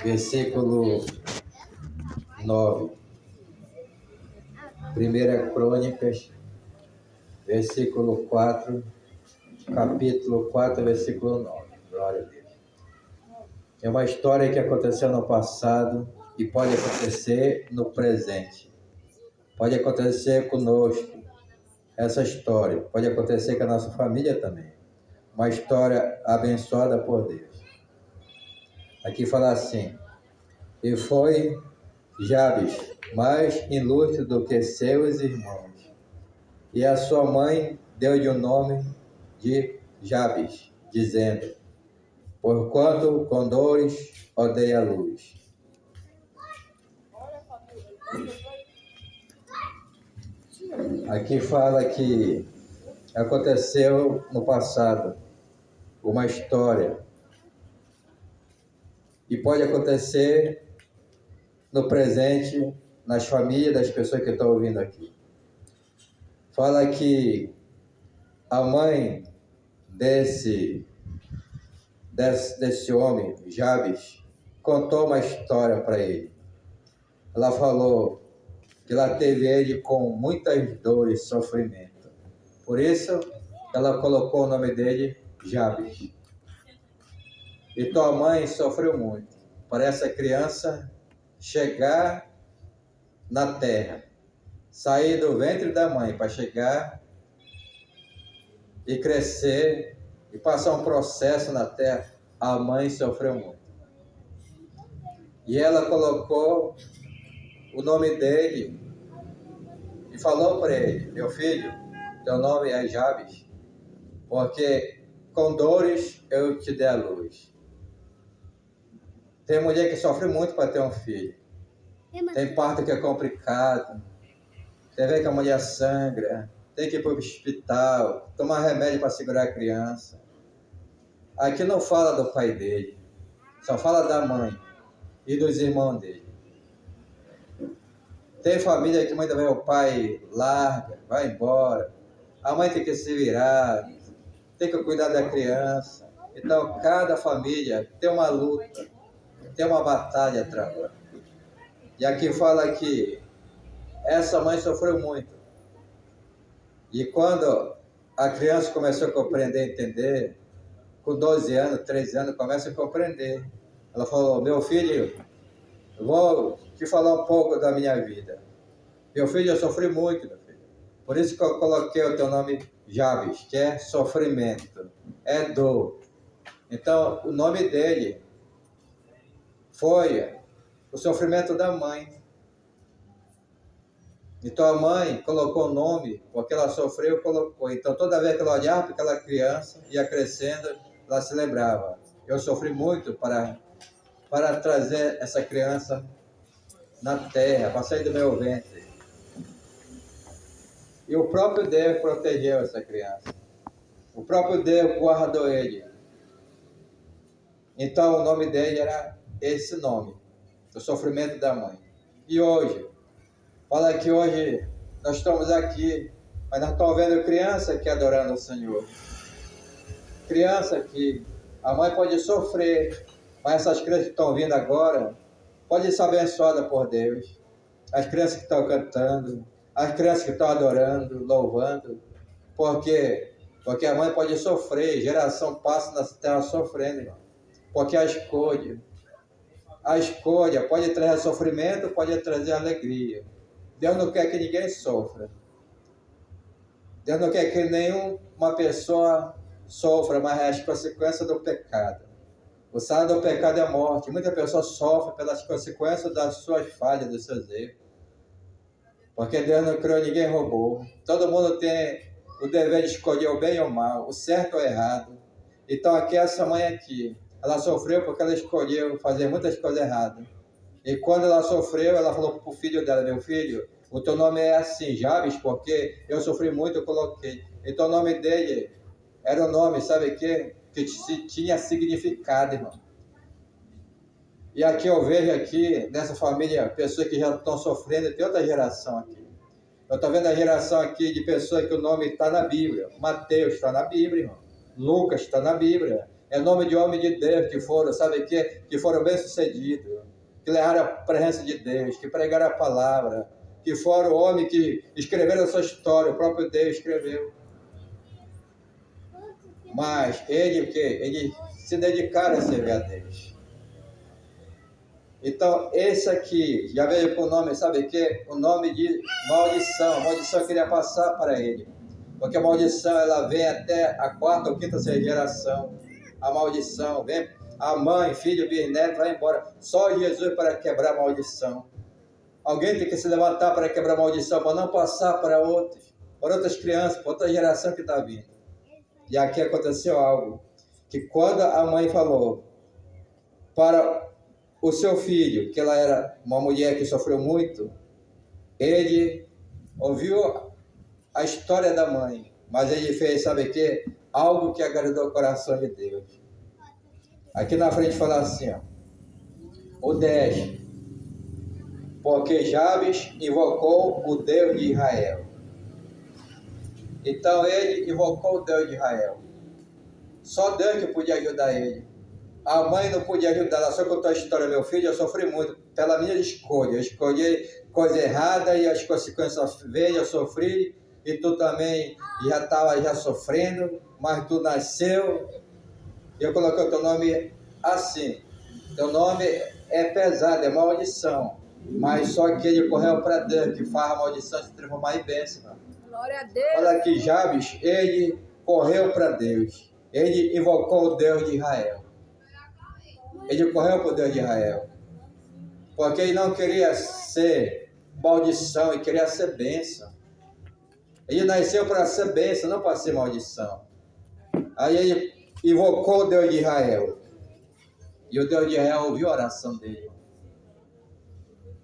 versículo 9. 1 Crônicas, versículo 4, capítulo 4, versículo 9. Glória a Deus. É uma história que aconteceu no passado e pode acontecer no presente. Pode acontecer conosco essa história. Pode acontecer com a nossa família também. Uma história abençoada por Deus. Aqui fala assim: e foi Jabes mais ilustre do que seus irmãos, e a sua mãe deu-lhe o nome de Jabes, dizendo: porquanto com dores odeia a luz. Aqui fala que aconteceu no passado uma história e pode acontecer no presente, nas famílias das pessoas que estão ouvindo aqui. Fala que a mãe desse homem, Jabes, contou uma história para ele. Ela falou que ela teve ele com muitas dores e sofrimento. Por isso, ela colocou o nome dele Jabes. E tua mãe sofreu muito para essa criança chegar na terra, sair do ventre da mãe para chegar e crescer e passar um processo na terra. A mãe sofreu muito. E ela colocou o nome dele e falou para ele: meu filho, teu nome é Jabes, porque com dores eu te dei a luz. Tem mulher que sofre muito para ter um filho. Tem parto que é complicado. Tem vez que a mulher sangra, tem que ir para o hospital, tomar remédio para segurar a criança. Aqui não fala do pai dele, só fala da mãe e dos irmãos dele. Tem família que muitas vezes o pai larga, vai embora, a mãe tem que se virar, tem que cuidar da criança. Então, cada família tem uma luta, tem uma batalha travada. E aqui fala que essa mãe sofreu muito. E quando a criança começou a compreender, entender, com 12 anos, 13 anos, começa a compreender. Ela falou: meu filho, eu vou te falar um pouco da minha vida. Meu filho, eu sofri muito, meu filho. Por isso que eu coloquei o teu nome Jabes, que é sofrimento, é dor. Então, o nome dele foi o sofrimento da mãe. Então a mãe colocou o nome, porque ela sofreu, colocou. Então toda vez que ela olhava para aquela criança, ia crescendo, ela se lembrava: eu sofri muito para trazer essa criança na terra, para sair do meu ventre. E o próprio Deus protegeu essa criança. O próprio Deus guardou ele. Então o nome dele era esse nome, o sofrimento da mãe. E hoje, fala que hoje nós estamos aqui, mas nós estamos vendo criança que adorando o Senhor. Criança que a mãe pode sofrer, mas essas crianças que estão vindo agora podem ser abençoadas por Deus. As crianças que estão cantando, as crianças que estão adorando, louvando. Porque a mãe pode sofrer, geração passa na terra sofrendo, irmão. Porque a escolha pode trazer sofrimento, pode trazer alegria. Deus não quer que ninguém sofra. Deus não quer que nenhuma pessoa sofra, mas é as consequências do pecado. O salário do pecado é a morte. Muita pessoa sofre pelas consequências das suas falhas, dos seus erros. Porque Deus não criou ninguém robô. Todo mundo tem o dever de escolher o bem ou o mal, o certo ou o errado. Então aqui essa mãe aqui, ela sofreu porque ela escolheu fazer muitas coisas erradas. E quando ela sofreu, ela falou para o filho dela: meu filho, o teu nome é assim, Jabes, porque eu sofri muito, eu coloquei. Então o nome dele era um nome, sabe o quê? Que tinha significado, irmão. E aqui eu vejo aqui, nessa família, pessoas que já estão sofrendo, tem outra geração aqui. Eu estou vendo a geração aqui de pessoas que o nome está na Bíblia. Mateus está na Bíblia, irmão. Lucas está na Bíblia. é nome de homem de Deus que foram, sabe o quê? Que foram bem-sucedidos, que levaram a presença de Deus, que pregaram a palavra, que foram homens que escreveram a sua história, o próprio Deus escreveu. Mas ele, o quê? Ele se dedicaram a servir a Deus. Então, esse aqui, já veio com o nome, sabe o quê? O nome de maldição. A maldição queria passar para ele. Porque a maldição, ela vem até a 4ª ou 5ª geração. A maldição vem, a mãe, filho, bisneto, vai embora. Só Jesus para quebrar a maldição. Alguém tem que se levantar para quebrar a maldição, para não passar para outras crianças, para outra geração que está vindo. E aqui aconteceu algo, que quando a mãe falou para o seu filho, que ela era uma mulher que sofreu muito, ele ouviu a história da mãe, mas ele fez, sabe o quê? Algo que agradou o coração de Deus. Aqui na frente fala assim, ó, o 10, porque Jabes invocou o Deus de Israel. Então ele invocou o Deus de Israel. Só Deus que podia ajudar ele. A mãe não podia ajudar. Ela só contou a história, meu filho, eu sofri muito pela minha escolha. Eu escolhi coisa errada e as consequências veio, eu sofri. E tu também já estava sofrendo, mas tu nasceu. Eu coloquei o teu nome assim. Teu nome é pesado, é maldição. Mas só que ele correu para Deus, que faz a maldição se transformar em bênção. Glória a Deus. Olha aqui, Jabes, ele correu para Deus. Ele invocou o Deus de Israel. Ele correu para o Deus de Israel. Porque ele não queria ser maldição, ele queria ser bênção. Ele nasceu para ser bênção, não para ser maldição. Aí ele invocou o Deus de Israel. E o Deus de Israel ouviu a oração dele.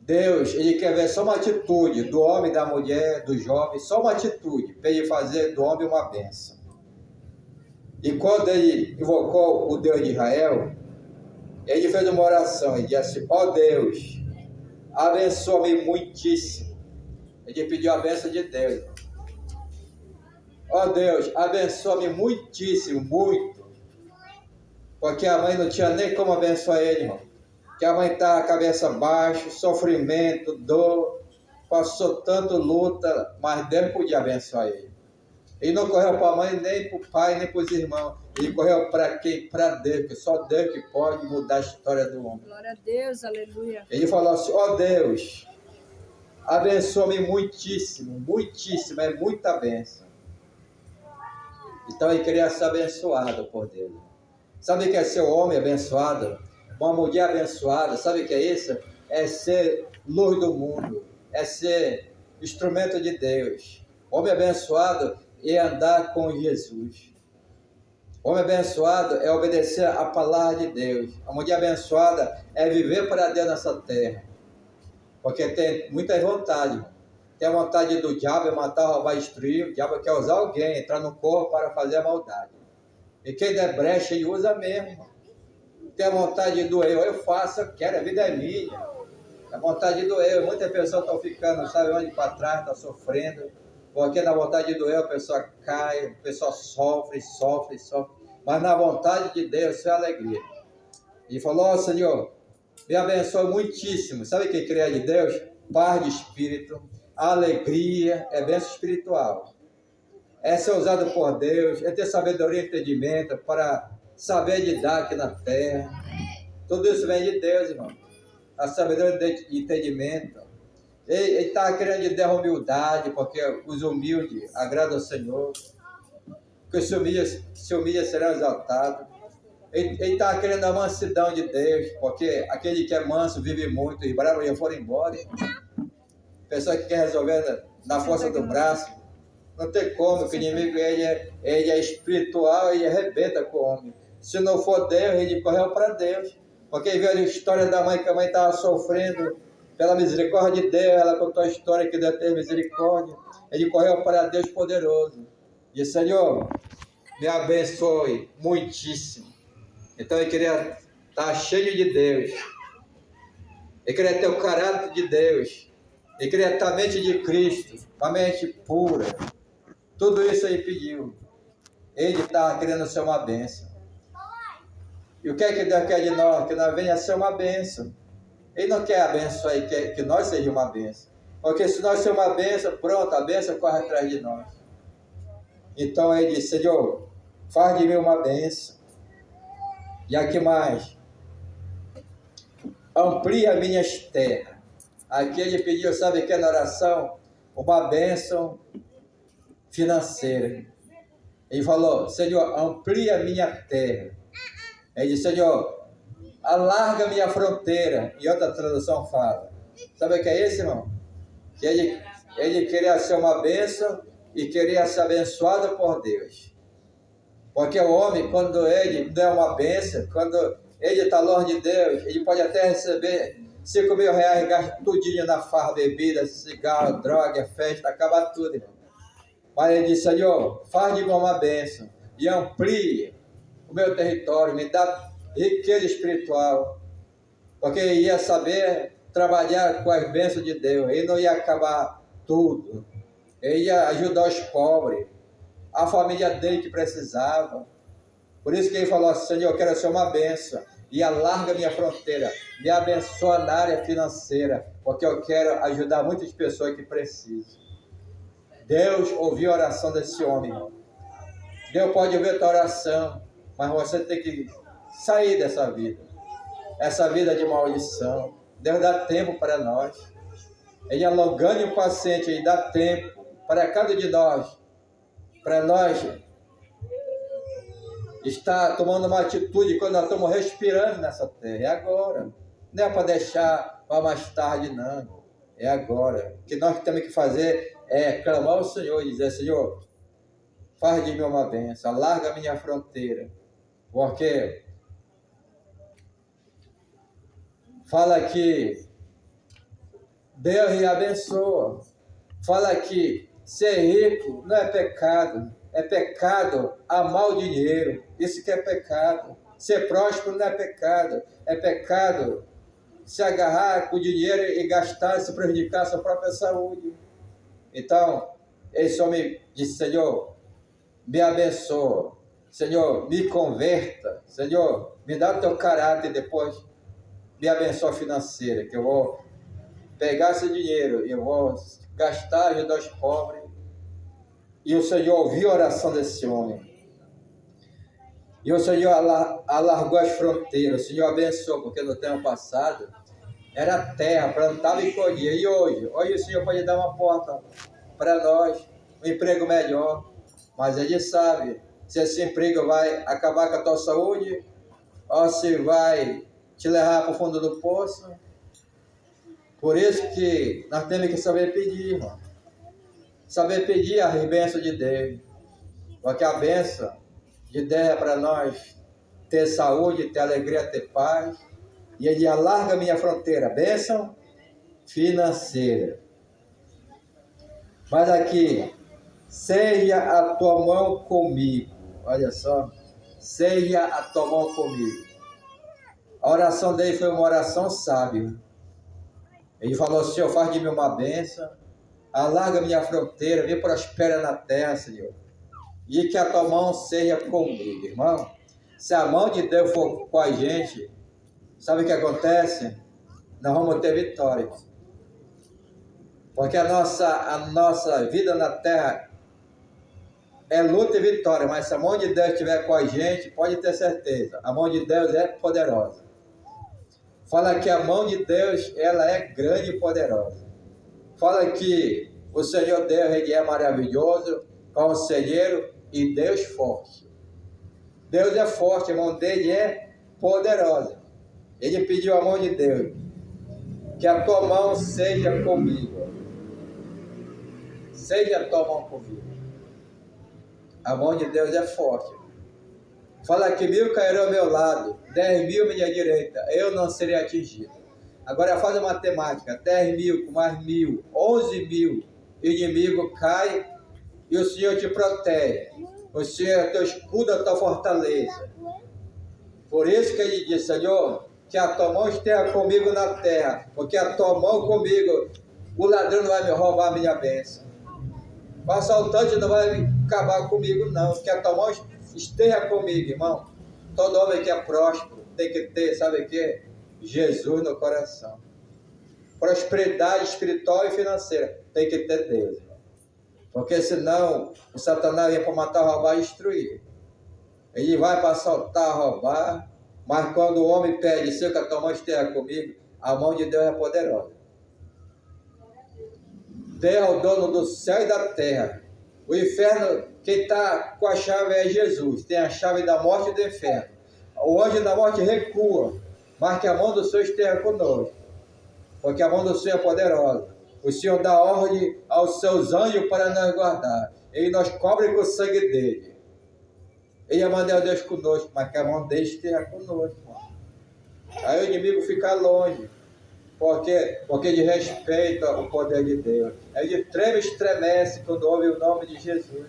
Deus, ele quer ver só uma atitude do homem, da mulher, do jovem, só uma atitude, para ele fazer do homem uma bênção. E quando ele invocou o Deus de Israel, ele fez uma oração, ele disse, ó Deus, abençoa-me muitíssimo. Ele pediu a bênção de Deus. Ó Deus, abençoa-me muitíssimo, muito. Porque a mãe não tinha nem como abençoar ele, irmão. Que a mãe está com a cabeça baixa, sofrimento, dor, passou tanto luta, mas Deus podia abençoar ele. Ele não correu para a mãe, nem para o pai, nem para os irmãos. Ele correu para quem? Para Deus, porque só Deus que pode mudar a história do homem. Glória a Deus, aleluia. Ele falou assim, ó Deus, abençoa-me muitíssimo, muitíssimo, é muita bênção. Então ele queria ser abençoado por Deus. Sabe o que é ser um homem abençoado? Uma mulher abençoada, sabe o que é isso? É ser luz do mundo, é ser instrumento de Deus. Homem abençoado é andar com Jesus. Homem abençoado é obedecer a palavra de Deus. A mulher abençoada é viver para Deus nessa terra. Porque tem muitas vontades. Tem a vontade do diabo, é matar, roubar, destruir. O diabo quer usar alguém, entrar no corpo para fazer a maldade. E quem der brecha, ele usa mesmo. Tem a vontade do eu faço, eu quero, a vida é minha. A vontade do eu, muitas pessoas estão ficando, sabe onde para trás, estão sofrendo. Porque na vontade do eu a pessoa cai, a pessoa sofre. Mas na vontade de Deus, isso é alegria. E falou, ó Senhor, me abençoe muitíssimo. Sabe o que queria de Deus? Paz de espírito, alegria, é bênção espiritual. É ser usado por Deus, é ter sabedoria e entendimento para saber lidar aqui na terra. Tudo isso vem de Deus, irmão. A sabedoria e entendimento. Ele está querendo lhe dar humildade, porque os humildes agradam ao Senhor. Porque se humilha serão exaltados. Ele está querendo a mansidão de Deus, porque aquele que é manso vive muito, e bravo já foram embora. Pessoa que quer resolver na força do braço, não tem como, porque o inimigo ele é espiritual e arrebenta com o homem. Se não for Deus, ele correu para Deus. Porque ele viu a história da mãe, que a mãe estava sofrendo pela misericórdia de Deus, ela contou a história que Deus teve misericórdia. Ele correu para Deus poderoso. E Senhor, me abençoe muitíssimo. Então ele queria estar cheio de Deus. Ele queria ter o caráter de Deus. Ele queria ter a mente de Cristo, uma mente pura. Tudo isso ele pediu. Ele estava querendo ser uma bênção. E o que é que Deus quer de nós? Que nós venha a ser uma bênção. Ele não quer a bênção aí, quer que nós sejamos uma bênção. Porque se nós somos uma bênção, pronto, a bênção corre atrás de nós. Então ele disse, Senhor, faz de mim uma bênção. E aqui mais, amplia minhas terras. Aqui ele pediu, sabe o que na oração? Uma bênção financeira. Ele falou, Senhor, amplia minha terra. Ele disse, Senhor, alarga minha fronteira. E outra tradução fala, sabe o que é isso, irmão? Que ele queria ser uma bênção e queria ser abençoado por Deus. Porque o homem, quando ele der uma bênção, quando ele está longe de Deus, ele pode até receber 5 mil reais e gastar tudinho na farra, bebida, cigarro, droga, festa, acaba tudo, irmão. Mas ele disse, Senhor, faz de mim uma bênção e amplie o meu território, me dá riqueza espiritual. Porque ele ia saber trabalhar com as bênçãos de Deus, ele não ia acabar tudo. Ele ia ajudar os pobres, a família dele que precisava. Por isso que ele falou assim, Senhor, eu quero ser uma bênção e alarga minha fronteira, me abençoa na área financeira, porque eu quero ajudar muitas pessoas que precisam. Deus ouviu a oração desse homem, irmão. Deus pode ouvir a tua oração, mas você tem que sair dessa vida. Essa vida de maldição. Deus dá tempo para nós. Ele é longânimo e paciente, ele dá tempo para cada um de nós. Para nós estar tomando uma atitude quando nós estamos respirando nessa terra. É agora. Não é para deixar para mais tarde, não. É agora. O que nós temos que fazer é clamar ao Senhor e dizer, Senhor, faz de mim uma bênção, alarga a minha fronteira. Porque fala que Deus lhe abençoa. Fala que ser rico não é pecado. É pecado amar o dinheiro. Isso que é pecado. Ser próspero não é pecado. É pecado se agarrar com o dinheiro e gastar, se prejudicar a sua própria saúde. Então, esse homem disse, Senhor, me abençoa. Senhor, me converta. Senhor, me dá o teu caráter depois. Me abençoa financeira, que eu vou pegar esse dinheiro e eu vou gastar, ajudar os pobres. E o Senhor ouviu a oração desse homem. E o Senhor alargou as fronteiras. O Senhor abençoou, porque no tempo passado era terra, plantava e colhia. E hoje o Senhor pode dar uma porta para nós, um emprego melhor. Mas Ele sabe se esse emprego vai acabar com a tua saúde ou se vai te levar para o fundo do poço. Por isso que nós temos que saber pedir, irmão. Saber pedir a bênção de Deus. Porque a bênção de Deus é para nós ter saúde, ter alegria, ter paz. E Ele alarga a minha fronteira. Bênção financeira. Mas aqui, seja a tua mão comigo. Olha só. Seja a tua mão comigo. A oração dele foi uma oração sábia. Ele falou, Senhor, faz de mim uma bênção, alarga minha fronteira, me prospera na terra, Senhor. E que a tua mão seja comigo, irmão. Se a mão de Deus for com a gente, sabe o que acontece? Nós vamos ter vitória. Porque a nossa vida na terra é luta e vitória, mas se a mão de Deus estiver com a gente, pode ter certeza, a mão de Deus é poderosa. Fala que a mão de Deus, ela é grande e poderosa. Fala que o Senhor Deus, Ele é maravilhoso, conselheiro e Deus forte. Deus é forte, a mão dele é poderosa. Ele pediu a mão de Deus, que a tua mão seja comigo. Seja a tua mão comigo. A mão de Deus é forte. Fala que 1000 cairão ao meu lado, 10.000 à minha direita, eu não serei atingido. Agora faz a matemática, 10.000 com mais 1.000, 11.000, inimigo cai e o Senhor te protege. O Senhor é teu escudo, a tua fortaleza. Por isso que ele disse, Senhor, que a tua mão esteja comigo na terra, porque a tua mão comigo, o ladrão não vai me roubar a minha bênção. O assaltante não vai acabar comigo, não, que a tua mão esteja comigo, irmão. Todo homem que é próspero, tem que ter, sabe o quê? Jesus no coração. Prosperidade espiritual e financeira, tem que ter Deus. Porque senão o Satanás vem para matar, roubar e destruir. Ele vai para assaltar, roubar, mas quando o homem pede, se que a tua mão esteja comigo, a mão de Deus é poderosa. Deus é o dono do céu e da terra. O inferno, quem está com a chave é Jesus. Tem a chave da morte e do inferno. O anjo da morte recua, mas que a mão do Senhor esteja conosco. Porque a mão do Senhor é poderosa. O Senhor dá ordem aos seus anjos para nos guardar. Ele nos cobre com o sangue dele. Ele é mandar Deus conosco, mas que a mão dele esteja conosco. Aí o inimigo fica longe. Porque ele respeita o poder de Deus. Ele treme e estremece quando ouve o nome de Jesus.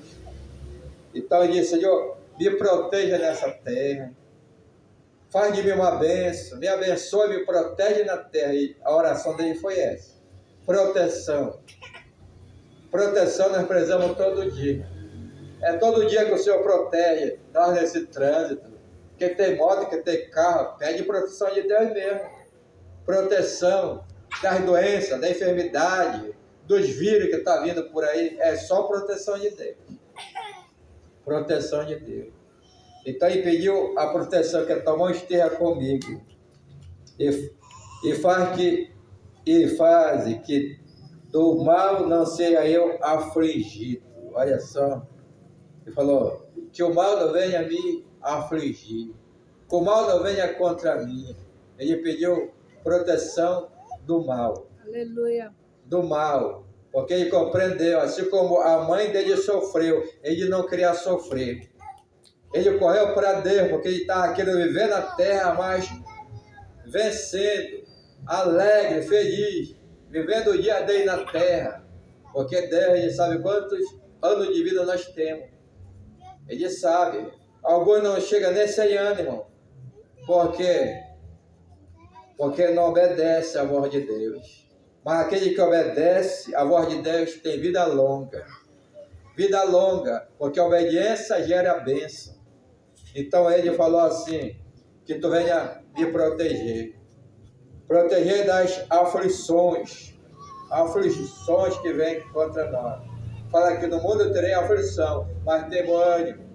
Então ele diz: Senhor, me proteja nessa terra. Faz de mim uma bênção. Me abençoe, me protege na terra. E a oração dele foi essa. Proteção. Proteção nós precisamos todo dia. É todo dia que o Senhor protege nós nesse trânsito. Quem tem moto, quem tem carro, pede proteção de Deus mesmo. Proteção das doenças, da enfermidade, dos vírus que está vindo por aí. É só proteção de Deus. Proteção de Deus. Então ele pediu a proteção, que a tua mão esteja comigo. E faz que do mal não seja eu afligido. Olha só. Ele falou, que o mal não venha me afligir. Que o mal não venha contra mim. Ele pediu proteção do mal. Aleluia. Do mal. Porque ele compreendeu, assim como a mãe dele sofreu, ele não queria sofrer. Ele correu para Deus, porque ele estava querendo viver na terra, mas vencendo, alegre, feliz, vivendo o dia dele na terra. Porque Deus, ele sabe quantos anos de vida nós temos. Ele sabe. Alguns não chegam nem 100 anos, irmão. Porque não obedece à voz de Deus. Mas aquele que obedece à voz de Deus tem vida longa. Vida longa, porque a obediência gera a bênção. Então ele falou assim, que tu venha me proteger. Proteger das aflições que vêm contra nós. Fala que no mundo terei aflição, mas tem ânimo.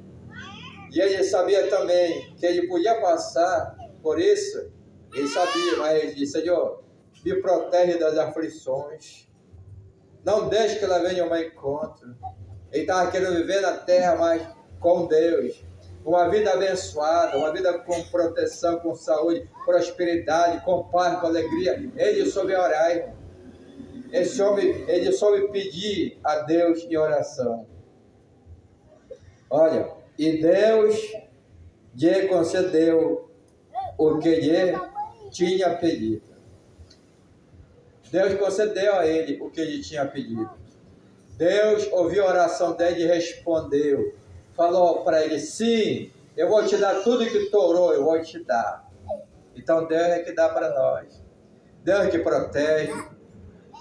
E ele sabia também que ele podia passar por isso. Ele sabia, mas ele disse, Senhor, me protege das aflições. Não deixe que ela venha ao meu encontro. Ele estava querendo viver na terra, mas com Deus. Uma vida abençoada, uma vida com proteção, com saúde, prosperidade, com paz, com alegria. Ele soube orar, irmão. Ele soube pedir a Deus em oração. Olha, e Deus lhe concedeu o que lhe tinha pedido. Deus concedeu a ele o que ele tinha pedido. Deus ouviu a oração dele e respondeu. Falou para ele, sim, eu vou te dar tudo que tu orou, eu vou te dar. Então Deus é que dá para nós. Deus que protege.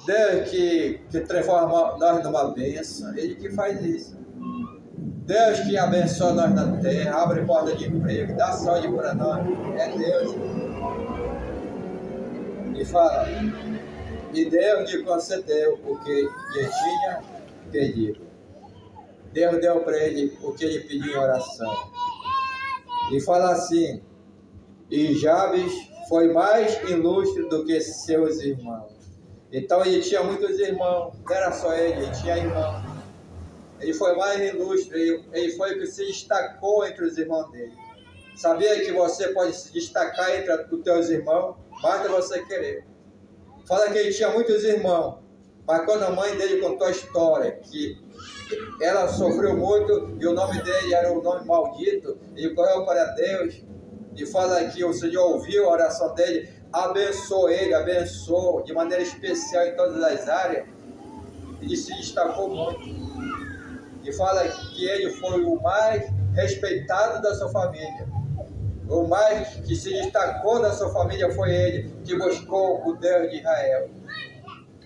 Deus que transforma nós numa bênção. Ele que faz isso. Deus que abençoa nós na terra, abre porta de emprego, dá saúde para nós. É Deus. E fala, e Deus lhe concedeu o que lhe tinha pedido. Deus deu para ele o que ele pediu em oração. E fala assim, e Jabes foi mais ilustre do que seus irmãos. Então ele tinha muitos irmãos, não era só ele tinha irmãos. Ele foi mais ilustre, ele foi o que se destacou entre os irmãos dele. Sabia que você pode se destacar entre os teus irmãos, basta você querer. Fala que ele tinha muitos irmãos, mas quando a mãe dele contou a história, que ela sofreu muito e o nome dele era um nome maldito, ele correu para Deus e fala que o Senhor ouviu a oração dele, abençoou ele, abençoou de maneira especial em todas as áreas, ele se destacou muito. E fala que ele foi o mais respeitado da sua família. O mais que se destacou da sua família foi ele, que buscou o Deus de Israel.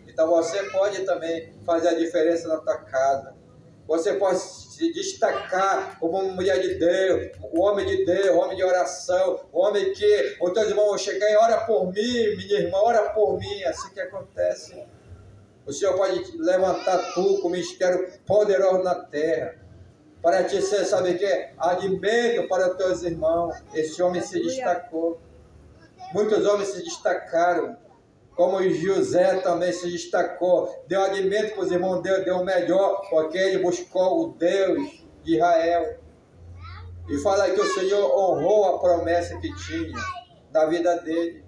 Então você pode também fazer a diferença na tua casa. Você pode se destacar como uma mulher de Deus, um homem de Deus, um homem de oração, um homem que os teus irmãos vão chegar e ora por mim, minha irmã, ora por mim, assim que acontece. O Senhor pode levantar tu com um ministério poderoso na terra, para te ser, sabe o que? Alimento para os teus irmãos. Esse homem se destacou. Muitos homens se destacaram, como José também se destacou, deu alimento para os irmãos, deu o melhor, porque ele buscou o Deus de Israel. E fala que o Senhor honrou a promessa que tinha da vida dele.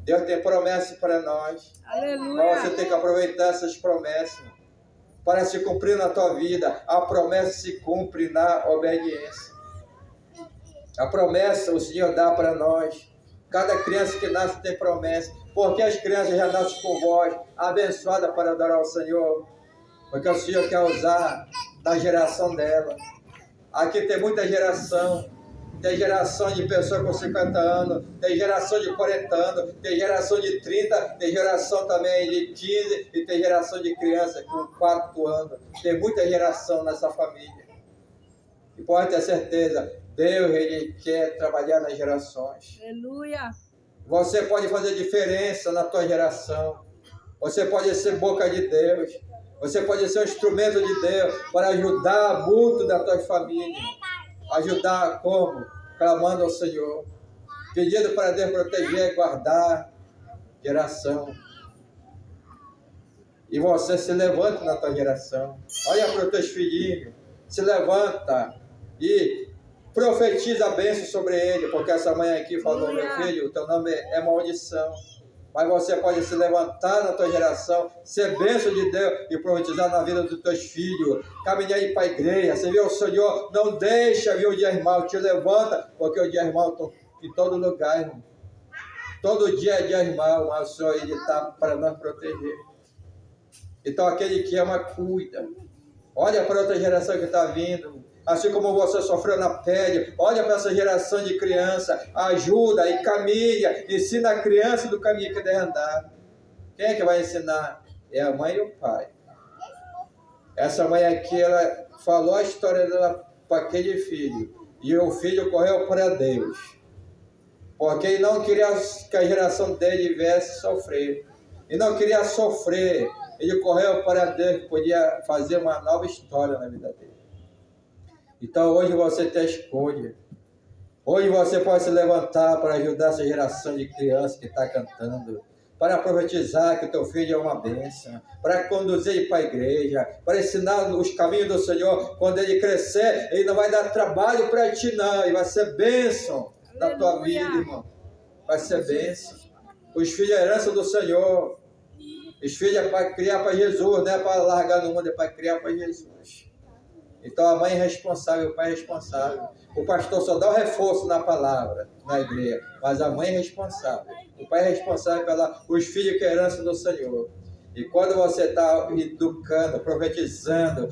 Deus tem promessa para nós. Aleluia. Mas você tem que aproveitar essas promessas para se cumprir na tua vida. A promessa se cumpre na obediência. A promessa o Senhor dá para nós. Cada criança que nasce tem promessa. Porque as crianças já nascem com voz abençoada para adorar o Senhor. Porque o Senhor quer usar da geração dela. Aqui tem muita geração. Tem geração de pessoas com 50 anos, tem geração de 40 anos, tem geração de 30, tem geração também de 15 e tem geração de criança com 4 anos. Tem muita geração nessa família. E pode ter certeza, Deus ele quer trabalhar nas gerações. Aleluia. Você pode fazer diferença na tua geração. Você pode ser boca de Deus. Você pode ser um instrumento de Deus para ajudar muito da tua família. Ajudar como? Clamando ao Senhor. Pedindo para Deus proteger e guardar geração. E você se levanta na tua geração. Olha para os teus filhinhos. Se levanta e profetiza a bênção sobre ele. Porque essa mãe aqui falou, meu filho, o teu nome é maldição. Mas você pode se levantar na tua geração, ser bênção de Deus e profetizar na vida dos teus filhos. Caminhar aí para a igreja. Você viu o Senhor? Não deixa vir o dia mal. Te levanta, porque o dia mal está em todo lugar, irmão. Todo dia é dia mal, mas o Senhor ele está para nos proteger. Então aquele que ama, cuida. Olha para outra geração que está vindo. Assim como você sofreu na pele, olha para essa geração de criança, ajuda e caminha, ensina a criança do caminho que deve andar. Quem é que vai ensinar? É a mãe e o pai. Essa mãe aqui, ela falou a história dela para aquele filho, e o filho correu para Deus, porque ele não queria que a geração dele viesse sofrer, ele não queria sofrer, ele correu para Deus, que podia fazer uma nova história na vida dele. Então hoje você tem a escolha. Hoje você pode se levantar para ajudar essa geração de crianças que está cantando, para profetizar que o teu filho é uma bênção, para conduzir ele para a igreja, para ensinar os caminhos do Senhor. Quando ele crescer, ele não vai dar trabalho para ti não, ele vai ser bênção na tua vida, irmão. Vai ser bênção. Os filhos é herança do Senhor. Os filhos é para criar para Jesus, não é para largar no mundo, é para criar para Jesus. Então a mãe é responsável, o pai é responsável. O pastor só dá o reforço na palavra, na igreja, mas a mãe é responsável. O pai é responsável pelos filhos que é herança do Senhor. E quando você está educando, profetizando,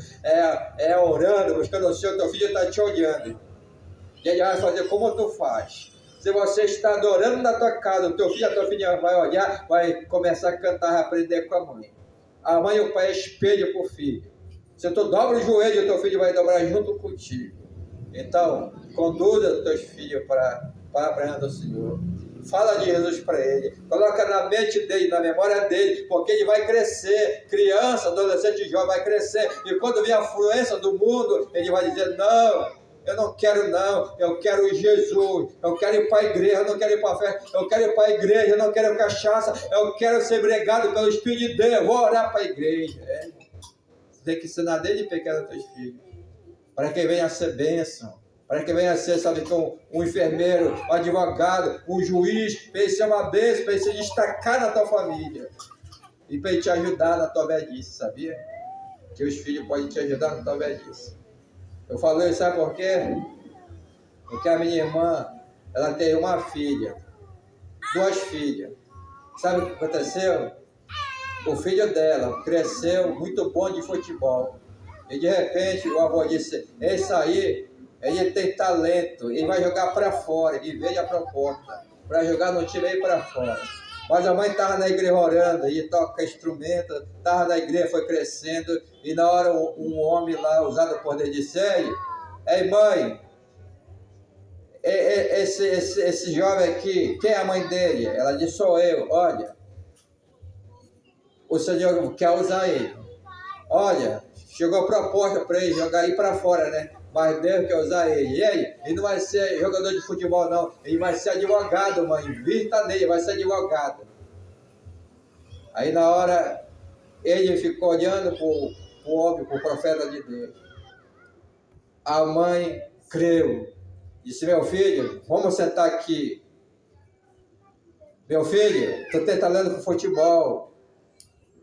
orando, buscando o Senhor, teu filho está te olhando. E ele vai fazer como tu faz. Se você está adorando na tua casa, o teu filho, a tua filha vai olhar, vai começar a cantar, vai aprender com a mãe. A mãe e o pai é espelho para o filho. Se tu dobra o joelho, o teu filho vai dobrar junto contigo. Então, conduza os teus filhos para a presença do Senhor. Fala de Jesus para ele. Coloca na mente dele, na memória dele, porque ele vai crescer. Criança, adolescente, jovem, vai crescer. E quando vier a influência do mundo, ele vai dizer, não, eu não quero não, eu quero Jesus, eu quero ir para a igreja, eu não quero ir para a festa, eu quero ir para a igreja, eu não quero cachaça, eu quero ser bregado pelo Espírito de Deus, eu vou orar para a igreja. Tem que ensinar desde pequeno aos teus filhos, para que venha a ser bênção, para que venha a ser, sabe, como um enfermeiro, um advogado, um juiz, para ele ser uma bênção, para ele se destacar na tua família, e para ele te ajudar na tua velhice, sabia? Que os filhos podem te ajudar na tua velhice. Eu falei, sabe por quê? Porque a minha irmã, ela tem uma filha, 2 filhas. Sabe o que aconteceu? O filho dela cresceu muito bom de futebol. E de repente o avô disse, esse aí, ele tem talento, ele vai jogar para fora. E veio a proposta para jogar no time aí para fora. Mas a mãe estava na igreja orando e toca instrumento, estava na igreja, foi crescendo, e na hora um homem lá, usado por poder, disse: ei mãe, esse jovem aqui, quem é a mãe dele? Ela disse: sou eu. Olha, o Senhor quer usar ele. Olha, chegou proposta para ele jogar aí para fora, né? Mas Deus quer usar ele. E aí, ele não vai ser jogador de futebol, não. Ele vai ser advogado, mãe. Invista nele, vai ser advogado. Aí na hora, ele ficou olhando para o homem, para o profeta de Deus. A mãe creu. Disse: meu filho, vamos sentar aqui. Meu filho, tu tem talento com futebol.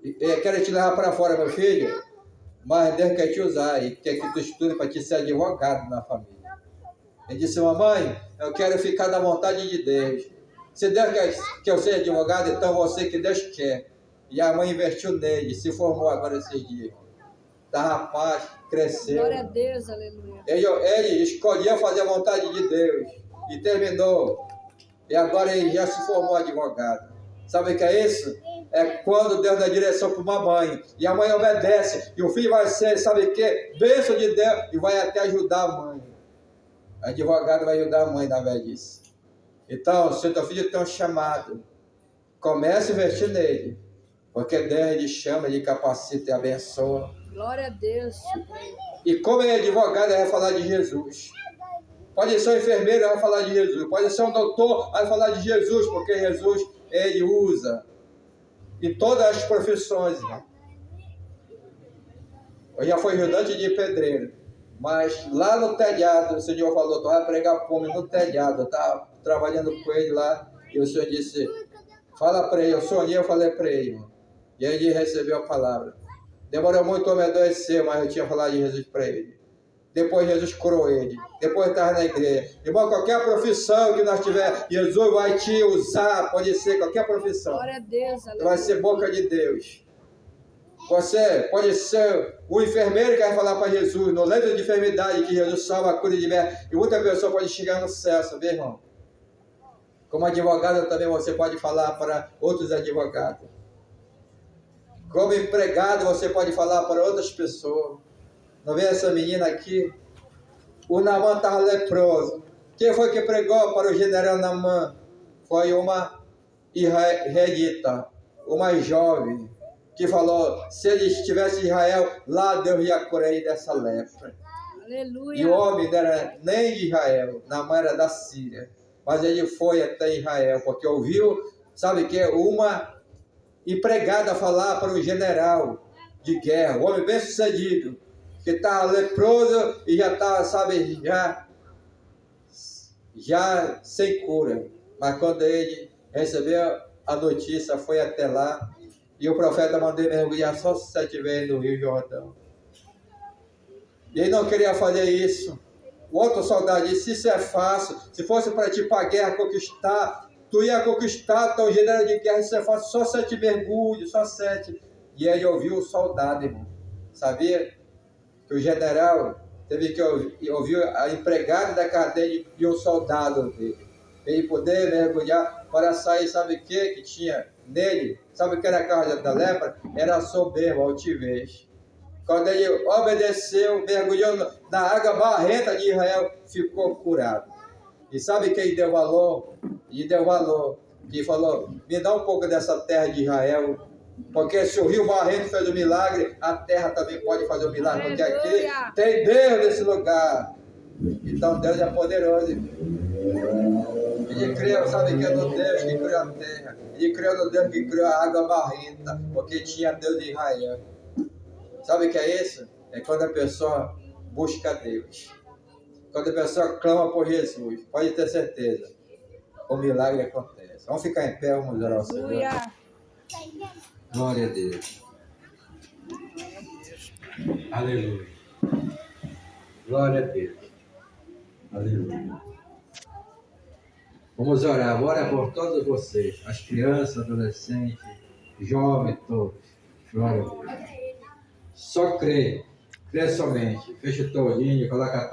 Eu quero te levar para fora, meu filho. Mas Deus quer te usar e quer que tu estude para te ser advogado na família. Ele disse: mamãe, eu quero ficar da vontade de Deus. Se Deus quer que eu seja advogado, então você que Deus quer. E a mãe investiu nele, se formou agora esses dias. Da rapaz, cresceu. Glória a Deus, aleluia. Ele escolheu fazer a vontade de Deus e terminou. E agora ele já se formou advogado. Sabe o que é isso? É quando Deus dá direção para uma mãe e a mãe obedece e o filho vai ser, sabe o que? Bênção de Deus e vai até ajudar a mãe. O advogado vai ajudar a mãe na velhice. Então, se o teu filho tem um chamado, comece a investir nele, porque Deus ele chama, ele capacita e abençoa. Glória a Deus. E como ele é advogado, ele vai falar de Jesus. Pode ser um enfermeiro, ele vai falar de Jesus. Pode ser um doutor, vai falar de Jesus, porque Jesus, ele usa em todas as profissões. Né? Eu já fui ajudante de pedreiro, mas lá no telhado, o Senhor falou: tu vai pregar fome no telhado. Eu estava trabalhando com ele lá, e o Senhor disse: fala para ele. Eu sonhei, eu falei para ele. E aí ele recebeu a palavra. Demorou muito a me adoecer, mas eu tinha falado de Jesus para ele. Depois Jesus curou ele. Depois estava na igreja. Irmão, qualquer profissão que nós tiver, Jesus vai te usar. Pode ser qualquer profissão. Glória a Deus, Você vai ser boca de Deus. Você pode ser o enfermeiro que vai falar para Jesus, no leito de enfermidade, que Jesus salva, cura de liberta. E outra pessoa pode chegar no céu, sabe, irmão? Como advogado também você pode falar para outros advogados. Como empregado você pode falar para outras pessoas. Não vê essa menina aqui? O Naamã estava leproso. Quem foi que pregou para o general Naamã? Foi uma israelita, uma jovem, que falou: se ele estivesse em Israel, lá Deus ia curar ele dessa lepra. Aleluia. E o homem não era nem de Israel, Naamã era da Síria. Mas ele foi até Israel, porque ouviu, sabe que uma empregada falar para o general de guerra, um homem bem sucedido, que estava leproso e já estava, sabe, já sem cura. Mas quando ele recebeu a notícia, foi até lá, e o profeta mandou mergulhar só 7 vezes no Rio Jordão. E ele não queria fazer isso. O outro soldado disse: isso é fácil, se fosse para ti para a guerra conquistar, tu ia conquistar, teu general de guerra, isso é fácil, só 7 mergulhos, só 7. E ele ouviu o soldado, irmão. Sabia que o general teve que ouvir a empregada da cadeia e o soldado dele. Ele poder mergulhar para sair, sabe o que tinha nele? Sabe o que era a causa da lepra? Era a soberba, a altivez. Quando ele obedeceu, mergulhou na água barrenta de Israel, ficou curado. E sabe quem deu valor? Ele deu valor. Ele falou: me dá um pouco dessa terra de Israel, porque se o rio barrento fez o milagre, a terra também pode fazer o milagre, porque aqui tem Deus nesse lugar. Então Deus é poderoso. Ele criou, sabe que é no Deus que criou a terra. Ele criou no Deus que criou a água barrenta, porque tinha Deus de Israel. Sabe o que é isso? É quando a pessoa busca Deus. Quando a pessoa clama por Jesus, pode ter certeza, o milagre acontece. Vamos ficar em pé, vamos orar ao Senhor. Glória a Deus. Aleluia. Glória a Deus. Aleluia. Vamos orar. Ora por todos vocês, as crianças, adolescentes, jovens, todos. Glória a Deus. Só crê. Crê somente. Fecha o teu olhinho, coloca a tua